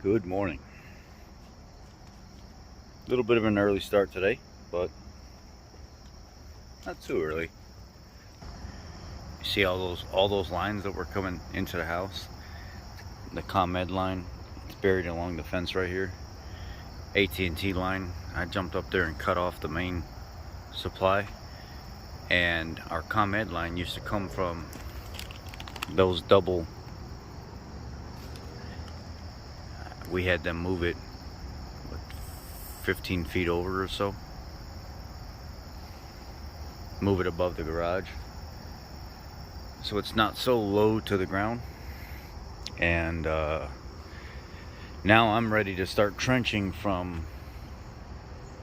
Good morning. A little bit of an early start today, but not too early. You see all those lines that were coming into the house? The ComEd line, it's buried along the fence right here. AT&T line. I jumped up there and cut off the main supply, and our ComEd line used to come from those double. We had them move it 15 feet over or so, move it above the garage so it's not so low to the ground. And now I'm ready to start trenching from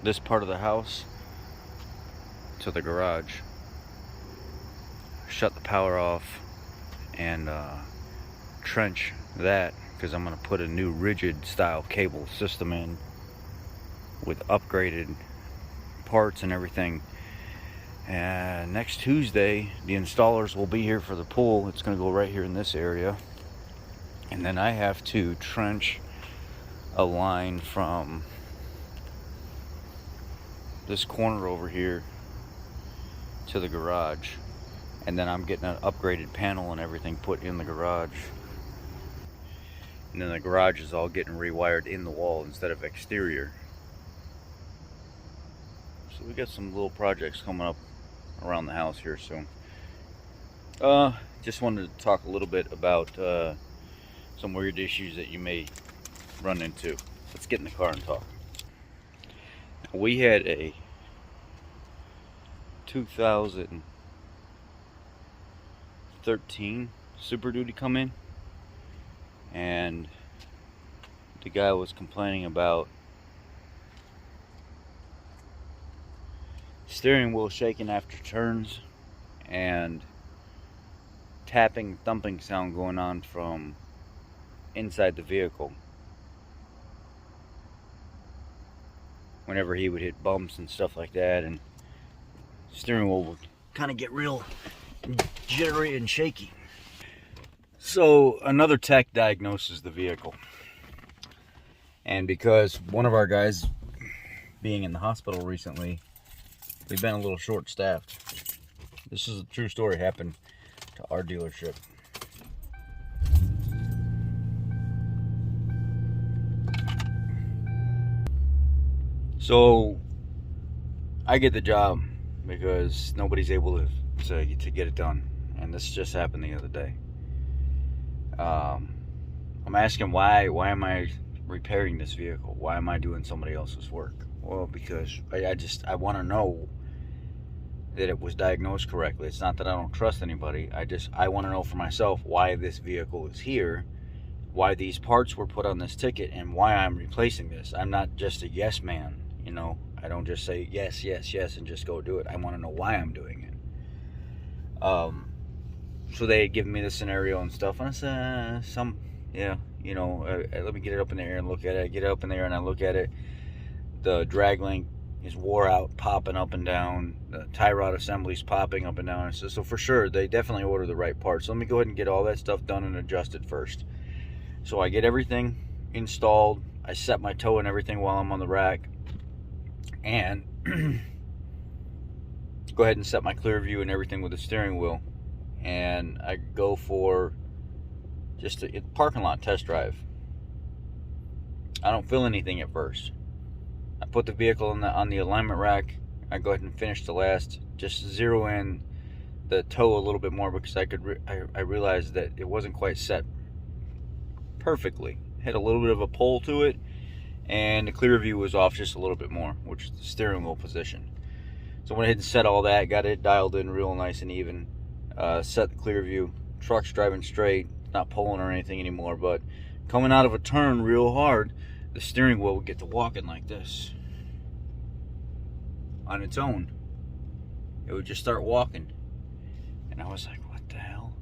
this part of the house to the garage, shut the power off, and trench that, because I'm going to put a new rigid style cable system in with upgraded parts and everything. And next Tuesday the installers will be here for the pool. It's going to go right here in this area, and then I have to trench a line from this corner over here to the garage, and then I'm getting an upgraded panel and everything put in the garage. And then the garage is all getting rewired in the wall instead of exterior. So we got some little projects coming up around the house here soon. Just wanted to talk a little bit about some weird issues that you may run into. Let's get in the car and talk. We had a 2013 Superduty come in, and the guy was complaining about steering wheel shaking after turns and tapping, thumping sound going on from inside the vehicle whenever he would hit bumps and stuff like that, and steering wheel would kind of get real jittery and shaky. So another tech diagnoses the vehicle, and because one of our guys being in the hospital recently, we've been a little short-staffed. This is a true story, happened to our dealership. So I get the job because nobody's able to get it done, and this just happened the other day. I'm asking why am I repairing this vehicle? Why am I doing somebody else's work? Well, because I want to know that it was diagnosed correctly. It's not that I don't trust anybody. I want to know for myself why this vehicle is here, why these parts were put on this ticket, and why I'm replacing this. I'm not just a yes man, you know. I don't just say yes, yes, yes, and just go do it. I want to know why I'm doing it. So they had given me the scenario and stuff, and I said, let me get it up in the air and look at it. I get it up in the air and I look at it. The drag link is wore out, popping up and down. The tie rod assembly's popping up and down. I said, so for sure, they definitely ordered the right parts. So let me go ahead and get all that stuff done and adjusted first. So I get everything installed. I set my toe and everything while I'm on the rack, and go ahead and set my clear view and everything with the steering wheel. And I go for just a parking lot test drive. I don't feel anything at first. I put the vehicle on the alignment rack. I go ahead and finish the last, just zero in the toe a little bit more, because I realized that it wasn't quite set perfectly. Had a little bit of a pull to it, and the clear view was off just a little bit more, which is the steering wheel position. So I went ahead and set all that, got it dialed in real nice and even. Set the clear view. Truck's driving straight, not pulling or anything anymore, but coming out of a turn real hard, the steering wheel would get to walking like this on its own. It would just start walking, and I was like, what the hell?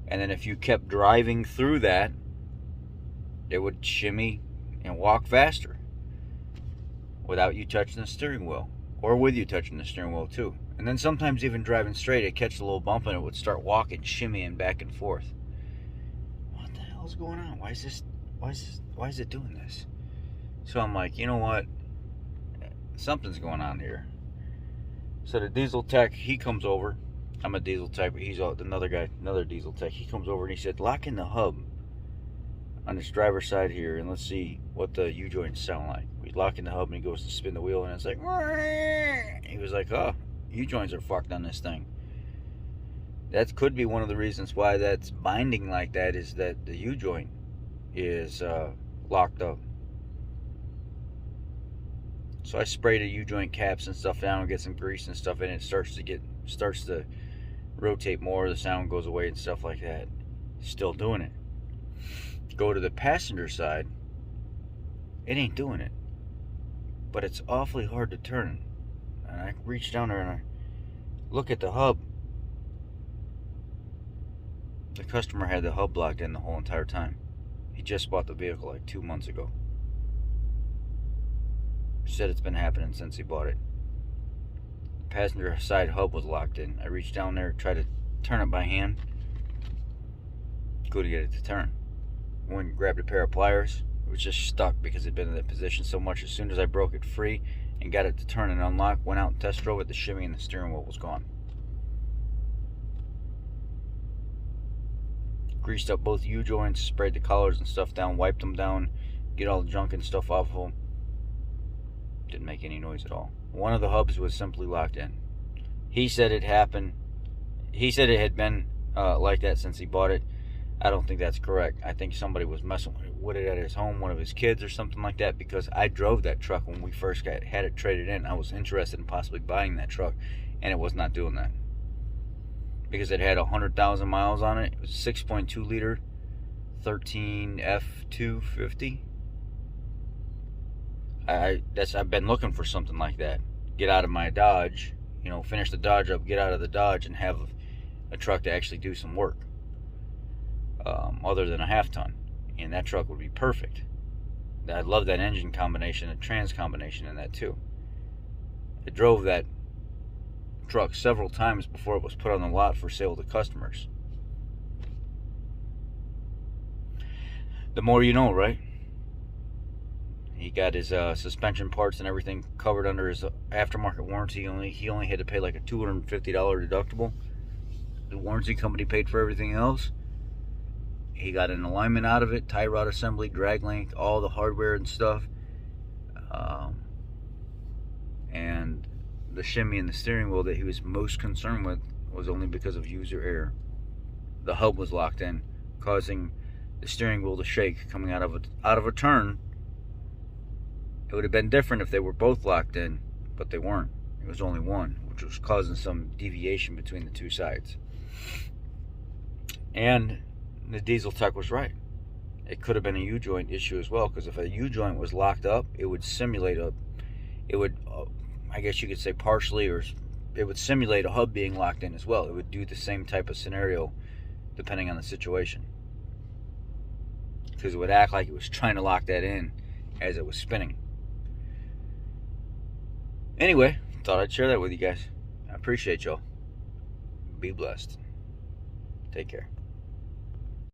And then if you kept driving through that, it would shimmy and walk faster without you touching the steering wheel, or with you touching the steering wheel too. And then sometimes even driving straight, it'd catch a little bump and it would start walking, shimmying back and forth. What the hell's going on? Why is this why is it doing this? So I'm like, you know what? Something's going on here. So the diesel tech, he comes over. I'm a diesel tech, but he's another guy, another diesel tech. He comes over and he said, lock in the hub on this driver's side here, and let's see what the U-joints sound like. We lock in the hub, and he goes to spin the wheel, and it's like, he was like, oh, U-joints are fucked on this thing. That could be one of the reasons why that's binding like that, is that the U-joint is locked up. So I sprayed the U-joint caps and stuff down and get some grease and stuff in it. It starts to rotate more, the sound goes away and stuff like that. Still doing it. Go to the passenger side, it ain't doing it. But it's awfully hard to turn. And I reach down there and I look at the hub. The customer had the hub locked in the whole entire time. He just bought the vehicle like 2 months ago. Said it's been happening since he bought it. The passenger side hub was locked in. I reached down there, tried to turn it by hand. Go to get it to turn. Went and grabbed a pair of pliers. It was just stuck because it had been in that position so much. As soon as I broke it free and got it to turn and unlock, went out and test drove it, the shimmy and the steering wheel was gone. Greased up both U-joints, sprayed the collars and stuff down, wiped them down, get all the junk and stuff off of them. Didn't make any noise at all. One of the hubs was simply locked in. He said it happened. He said it had been like that since he bought it. I don't think that's correct. I think somebody was messing with it at his home, one of his kids or something like that, because I drove that truck when we first had it traded in. I was interested in possibly buying that truck, and it was not doing that. Because it had 100,000 miles on it. It was 6.2 liter, 13 F250. I've been looking for something like that. Get out of my Dodge, finish the Dodge up, get out of the Dodge, and have a truck to actually do some work. Other than a half ton, and that truck would be perfect. I love that engine combination and trans combination in that too. I drove that truck several times before it was put on the lot for sale to customers. The more you know, right? He got his suspension parts and everything covered under his aftermarket warranty. He only had to pay like a $250 deductible. The warranty company paid for everything else. He got an alignment out of it, tie rod assembly, drag length, all the hardware and stuff. And the shimmy in the steering wheel that he was most concerned with was only because of user error. The hub was locked in, causing the steering wheel to shake coming out of a turn. It would have been different if they were both locked in, but they weren't. It was only one, which was causing some deviation between the two sides. And the diesel tech was right. It could have been a U-joint issue as well, because if a U-joint was locked up, it would simulate I guess you could say partially, or it would simulate a hub being locked in as well. It would do the same type of scenario depending on the situation, because it would act like it was trying to lock that in as it was spinning. Anyway, thought I'd share that with you guys. I appreciate y'all. Be blessed. Take care.